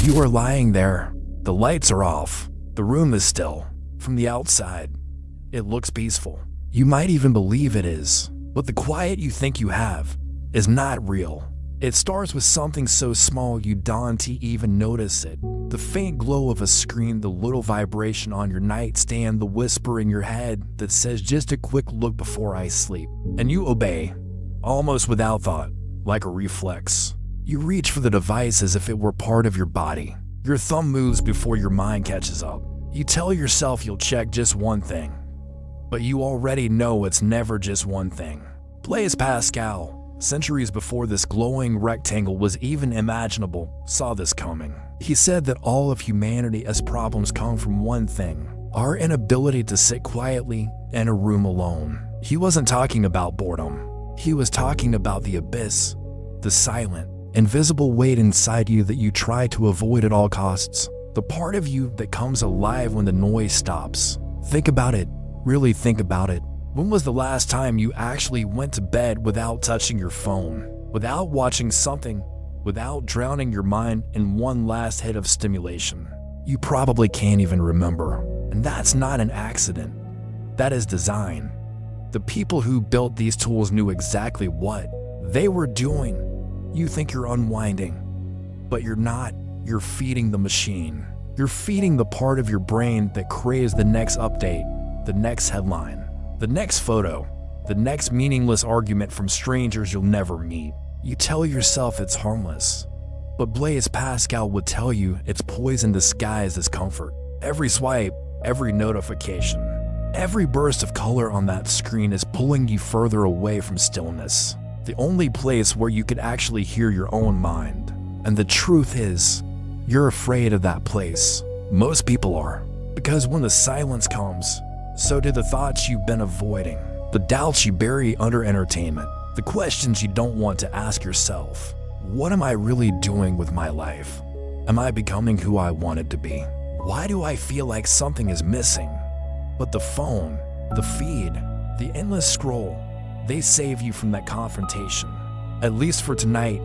You are lying there. The lights are off. The room is still. From the outside, it looks peaceful. You might even believe it is. But the quiet you think you have is not real. It starts with something so small you don't even notice it. The faint glow of a screen, the little vibration on your nightstand, the whisper in your head that says just a quick look before I sleep. And you obey, almost without thought, like a reflex. You reach for the device as if it were part of your body. Your thumb moves before your mind catches up. You tell yourself you'll check just one thing, but you already know it's never just one thing. Blaise Pascal, centuries before this glowing rectangle was even imaginable, saw this coming. He said that all of humanity's problems come from one thing: our inability to sit quietly in a room alone. He wasn't talking about boredom. He was talking about the abyss, the silent, invisible weight inside you that you try to avoid at all costs. The part of you that comes alive when the noise stops. Think about it. Really think about it. When was the last time you actually went to bed without touching your phone, without watching something, without drowning your mind in one last hit of stimulation? You probably can't even remember. And that's not an accident. That is design. The people who built these tools knew exactly what they were doing. You think you're unwinding, but you're not. You're feeding the machine. You're feeding the part of your brain that craves the next update, the next headline, the next photo, the next meaningless argument from strangers you'll never meet. You tell yourself it's harmless, but Blaise Pascal would tell you it's poison disguised as comfort. Every swipe, every notification, every burst of color on that screen is pulling you further away from stillness, the only place where you could actually hear your own mind. And the truth is, you're afraid of that place. Most people are, because when the silence comes, so do the thoughts you've been avoiding, the doubts you bury under entertainment, the questions you don't want to ask yourself. What am I really doing with my life? Am I becoming who I wanted to be? Why do I feel like something is missing? But the phone, the feed, the endless scroll, they save you from that confrontation, at least for tonight.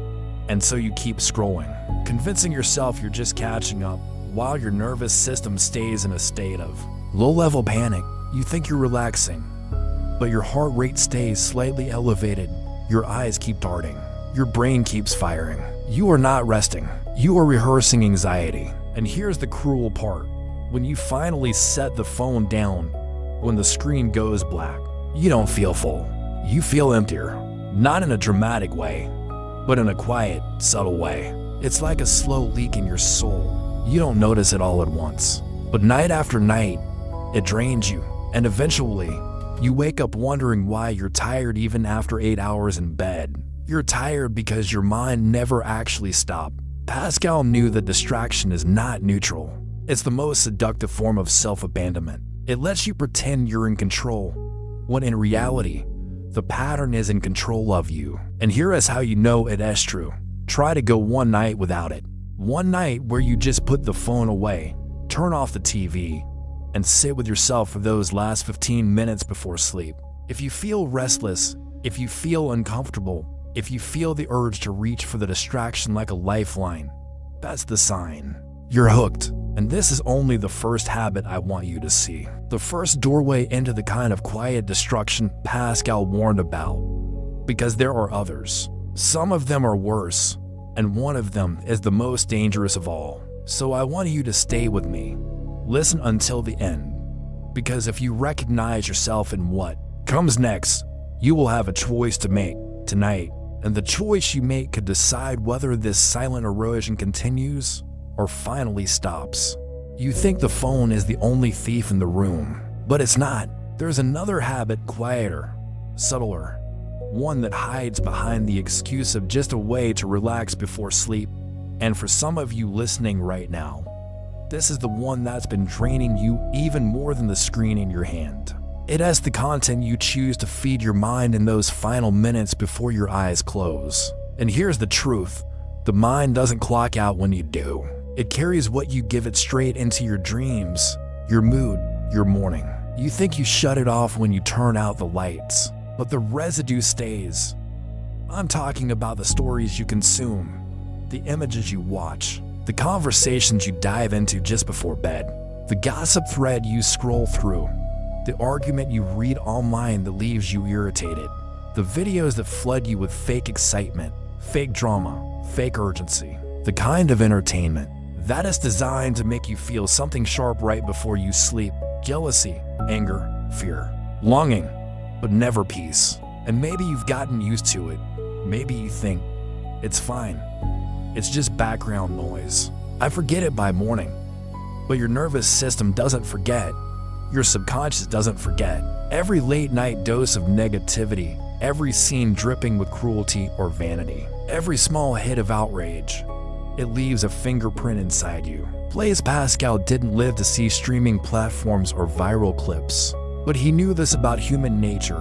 And so you keep scrolling, convincing yourself you're just catching up, while your nervous system stays in a state of low-level panic. You think you're relaxing, but your heart rate stays slightly elevated, your eyes keep darting, your brain keeps firing. You are not resting, you are rehearsing anxiety. And here's the cruel part: when you finally set the phone down, when the screen goes black, you don't feel full, you feel emptier. Not in a dramatic way, but in a quiet, subtle way. It's like a slow leak in your soul. You don't notice it all at once, but night after night, it drains you, and eventually, you wake up wondering why you're tired even after 8 hours in bed. You're tired because your mind never actually stopped. Pascal knew that distraction is not neutral. It's the most seductive form of self-abandonment. It lets you pretend you're in control, when in reality, the pattern is in control of you. And here is how you know it is true. Try to go one night without it. One night where you just put the phone away, turn off the TV, and sit with yourself for those last 15 minutes before sleep. If you feel restless, if you feel uncomfortable, if you feel the urge to reach for the distraction like a lifeline, that's the sign. You're hooked. And this is only the first habit I want you to see. The first doorway into the kind of quiet destruction Pascal warned about. Because there are others. Some of them are worse, and one of them is the most dangerous of all. So I want you to stay with me. Listen until the end. Because if you recognize yourself in what comes next, you will have a choice to make tonight. And the choice you make could decide whether this silent erosion continues or finally stops. You think the phone is the only thief in the room, but it's not. There's another habit, quieter, subtler, one that hides behind the excuse of just a way to relax before sleep. And for some of you listening right now, this is the one that's been draining you even more than the screen in your hand. It has the content you choose to feed your mind in those final minutes before your eyes close. And here's the truth: the mind doesn't clock out when you do. It carries what you give it straight into your dreams, your mood, your morning. You think you shut it off when you turn out the lights, but the residue stays. I'm talking about the stories you consume, the images you watch, the conversations you dive into just before bed, the gossip thread you scroll through, the argument you read online that leaves you irritated, the videos that flood you with fake excitement, fake drama, fake urgency, the kind of entertainment that is designed to make you feel something sharp right before you sleep. Jealousy, anger, fear, longing, but never peace. And maybe you've gotten used to it. Maybe you think, it's fine. It's just background noise. I forget it by morning. But your nervous system doesn't forget. Your subconscious doesn't forget. Every late night dose of negativity, every scene dripping with cruelty or vanity, every small hit of outrage, it leaves a fingerprint inside you. Blaise Pascal didn't live to see streaming platforms or viral clips, but he knew this about human nature.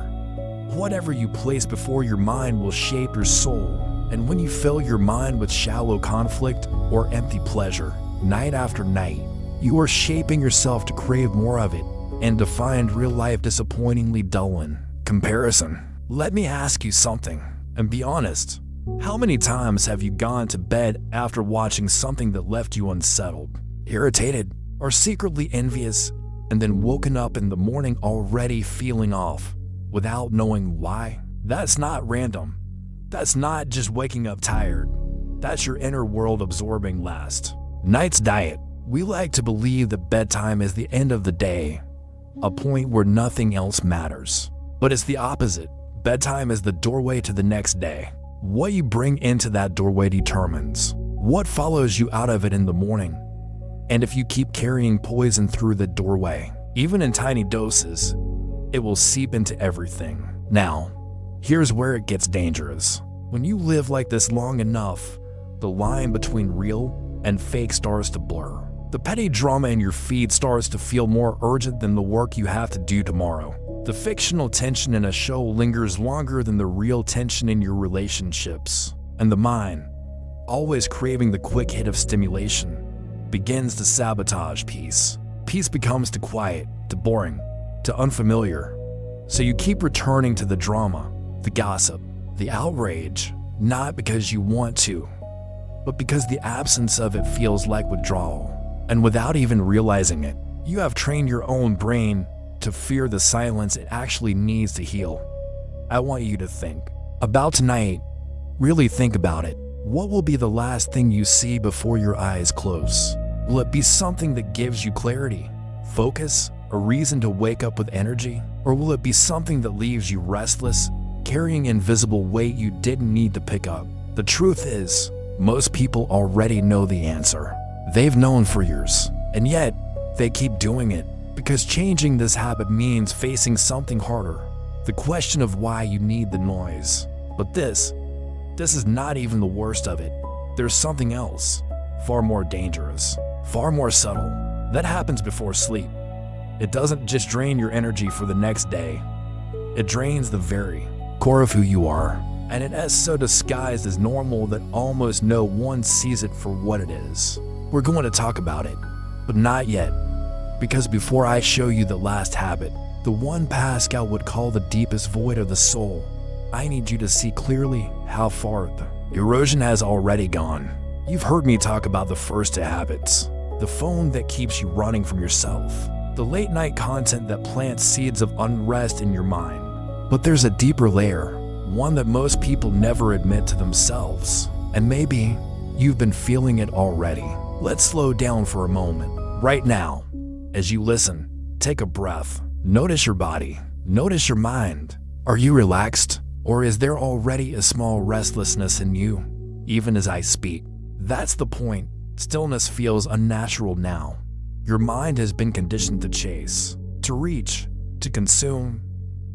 Whatever you place before your mind will shape your soul, and when you fill your mind with shallow conflict or empty pleasure, night after night, you are shaping yourself to crave more of it and to find real life disappointingly dull in comparison. Let me ask you something, and be honest. How many times have you gone to bed after watching something that left you unsettled, irritated, or secretly envious, and then woken up in the morning already feeling off, without knowing why? That's not random. That's not just waking up tired. That's your inner world absorbing last night's diet. We like to believe that bedtime is the end of the day, a point where nothing else matters. But it's the opposite. Bedtime is the doorway to the next day. What you bring into that doorway determines what follows you out of it in the morning. And if you keep carrying poison through the doorway, even in tiny doses, it will seep into everything. Now, here's where it gets dangerous. When you live like this long enough, the line between real and fake starts to blur. The petty drama in your feed starts to feel more urgent than the work you have to do tomorrow. The fictional tension in a show lingers longer than the real tension in your relationships. And the mind, always craving the quick hit of stimulation, begins to sabotage peace. Peace becomes too quiet, too boring, too unfamiliar. So you keep returning to the drama, the gossip, the outrage, not because you want to, but because the absence of it feels like withdrawal. And without even realizing it, you have trained your own brain to fear the silence it actually needs to heal. I want you to think about tonight. Really think about it. What will be the last thing you see before your eyes close? Will it be something that gives you clarity, focus, a reason to wake up with energy? Or will it be something that leaves you restless, carrying invisible weight you didn't need to pick up? The truth is, most people already know the answer. They've known for years, and yet they keep doing it. Because changing this habit means facing something harder, the question of why you need the noise. But this is not even the worst of it. There's something else, far more dangerous, far more subtle, that happens before sleep. It doesn't just drain your energy for the next day. It drains the very core of who you are, and it is so disguised as normal that almost no one sees it for what it is. We're going to talk about it, but not yet. Because before I show you the last habit, the one Pascal would call the deepest void of the soul, I need you to see clearly how far the erosion has already gone. You've heard me talk about the first two habits, the phone that keeps you running from yourself, the late night content that plants seeds of unrest in your mind. But there's a deeper layer, one that most people never admit to themselves. And maybe you've been feeling it already. Let's slow down for a moment, right now. As you listen, take a breath. Notice your body. Notice your mind. Are you relaxed? Or is there already a small restlessness in you, even as I speak? That's the point. Stillness feels unnatural now. Your mind has been conditioned to chase, to reach, to consume.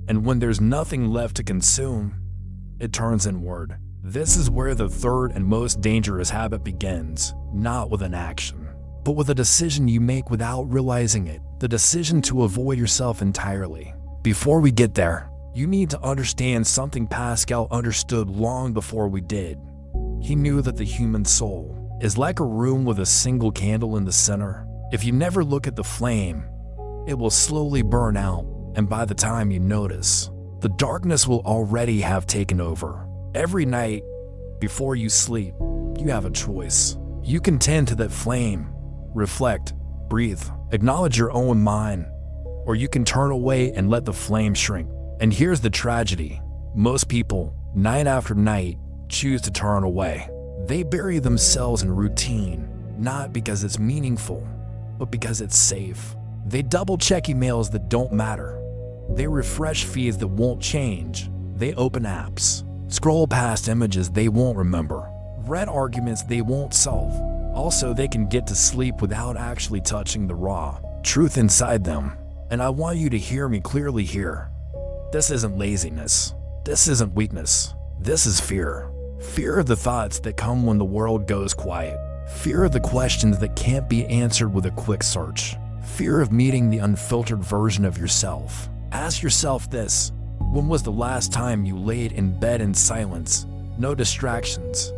And when there's nothing left to consume, it turns inward. This is where the third and most dangerous habit begins, not with an action, but with a decision you make without realizing it, the decision to avoid yourself entirely. Before we get there, you need to understand something Pascal understood long before we did. He knew that the human soul is like a room with a single candle in the center. If you never look at the flame, it will slowly burn out, and by the time you notice, the darkness will already have taken over. Every night, before you sleep, you have a choice. You can tend to that flame, reflect, breathe, acknowledge your own mind, or you can turn away and let the flame shrink. And here's the tragedy. Most people, night after night, choose to turn away. They bury themselves in routine, not because it's meaningful, but because it's safe. They double-check emails that don't matter. They refresh feeds that won't change. They open apps, scroll past images they won't remember, read arguments they won't solve. Also, they can get to sleep without actually touching the raw truth inside them. And I want you to hear me clearly here. This isn't laziness. This isn't weakness. This is fear. Fear of the thoughts that come when the world goes quiet. Fear of the questions that can't be answered with a quick search. Fear of meeting the unfiltered version of yourself. Ask yourself this: when was the last time you laid in bed in silence, no distractions,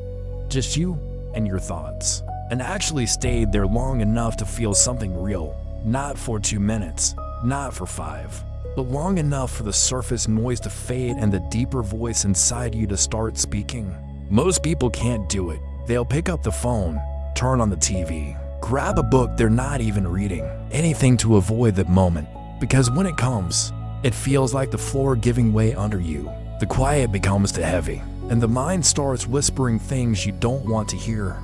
just you and your thoughts, and actually stayed there long enough to feel something real? Not for 2 minutes, not for 5, but long enough for the surface noise to fade and the deeper voice inside you to start speaking. Most people can't do it. They'll pick up the phone, turn on the TV, grab a book they're not even reading, anything to avoid that moment. Because when it comes, it feels like the floor giving way under you. The quiet becomes too heavy, and the mind starts whispering things you don't want to hear.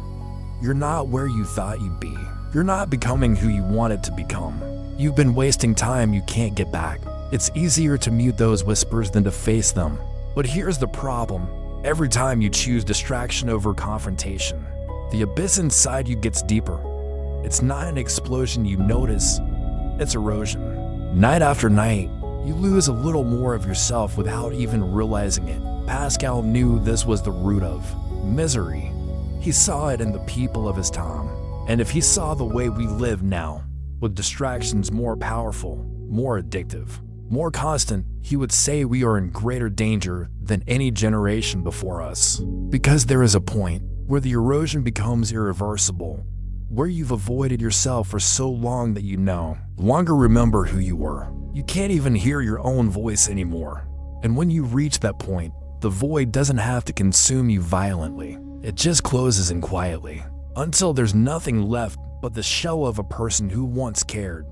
You're not where you thought you'd be. You're not becoming who you wanted to become. You've been wasting time you can't get back. It's easier to mute those whispers than to face them. But here's the problem. Every time you choose distraction over confrontation, the abyss inside you gets deeper. It's not an explosion you notice, it's erosion. Night after night, you lose a little more of yourself without even realizing it. Pascal knew this was the root of misery. He saw it in the people of his time. And if he saw the way we live now, with distractions more powerful, more addictive, more constant, he would say we are in greater danger than any generation before us. Because there is a point where the erosion becomes irreversible, where you've avoided yourself for so long that you no longer remember who you were. You can't even hear your own voice anymore. And when you reach that point, the void doesn't have to consume you violently. It just closes in quietly, until there's nothing left but the shell of a person who once cared.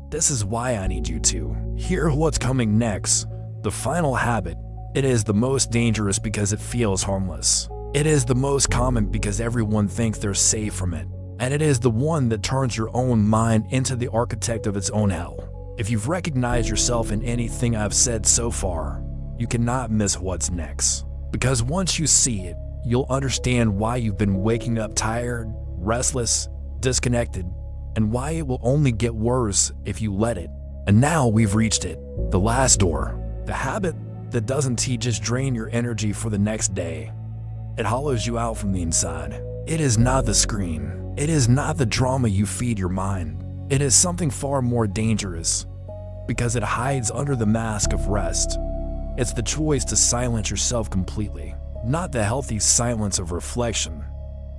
This is why I need you to hear what's coming next. The final habit. It is the most dangerous because it feels harmless. It is the most common because everyone thinks they're safe from it. And it is the one that turns your own mind into the architect of its own hell. If you've recognized yourself in anything I've said so far, you cannot miss what's next. Because once you see it, you'll understand why you've been waking up tired, restless, disconnected, and why it will only get worse if you let it. And now we've reached it. The last door. The habit that doesn't just drain your energy for the next day. It hollows you out from the inside. It is not the screen. It is not the drama you feed your mind. It is something far more dangerous because it hides under the mask of rest. It's the choice to silence yourself completely. Not the healthy silence of reflection,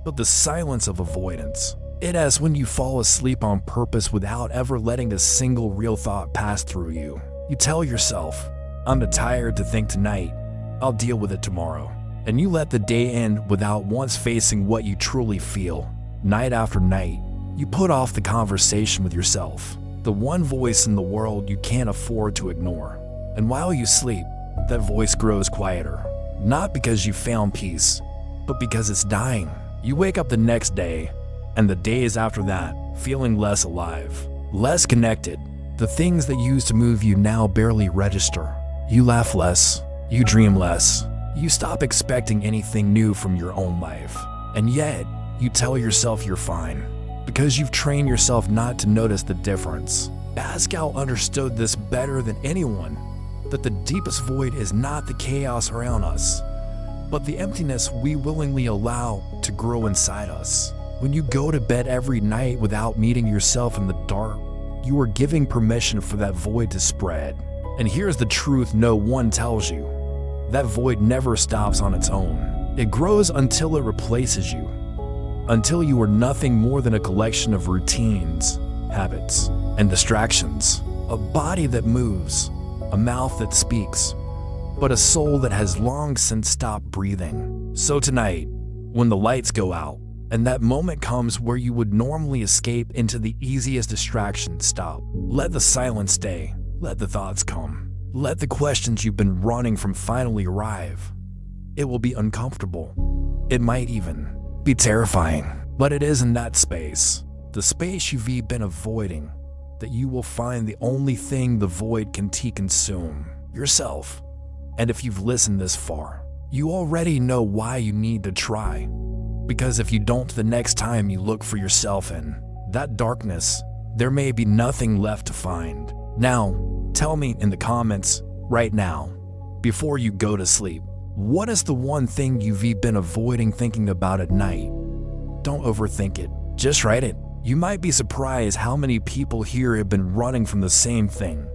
but the silence of avoidance. It is when you fall asleep on purpose without ever letting a single real thought pass through you. You tell yourself, I'm too tired to think tonight, I'll deal with it tomorrow. And you let the day end without once facing what you truly feel. Night after night, you put off the conversation with yourself, the one voice in the world you can't afford to ignore. And while you sleep, that voice grows quieter. Not because you found peace, but because it's dying. You wake up the next day, and the days after that, feeling less alive, less connected. The things that used to move you now barely register. You laugh less, you dream less, you stop expecting anything new from your own life. And yet, you tell yourself you're fine, because you've trained yourself not to notice the difference. Pascal understood this better than anyone, that the deepest void is not the chaos around us, but the emptiness we willingly allow to grow inside us. When you go to bed every night without meeting yourself in the dark, you are giving permission for that void to spread. And here's the truth no one tells you. That void never stops on its own. It grows until it replaces you. Until you are nothing more than a collection of routines, habits, and distractions. A body that moves, a mouth that speaks, but a soul that has long since stopped breathing. So tonight, when the lights go out, And that moment comes where you would normally escape into the easiest distraction. Stop. Let the silence stay. Let the thoughts come. Let the questions you've been running from finally arrive. It will be uncomfortable. It might even be terrifying. But it is in that space, the space you've been avoiding, that you will find the only thing the void can consume: yourself. And if you've listened this far, you already know why you need to try. Because if you don't, the next time you look for yourself in that darkness, there may be nothing left to find. Now, tell me in the comments right now, before you go to sleep, what is the one thing you've been avoiding thinking about at night? Don't overthink it. Just write it. You might be surprised how many people here have been running from the same thing.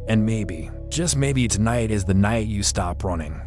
And maybe, just maybe, tonight is the night you stop running.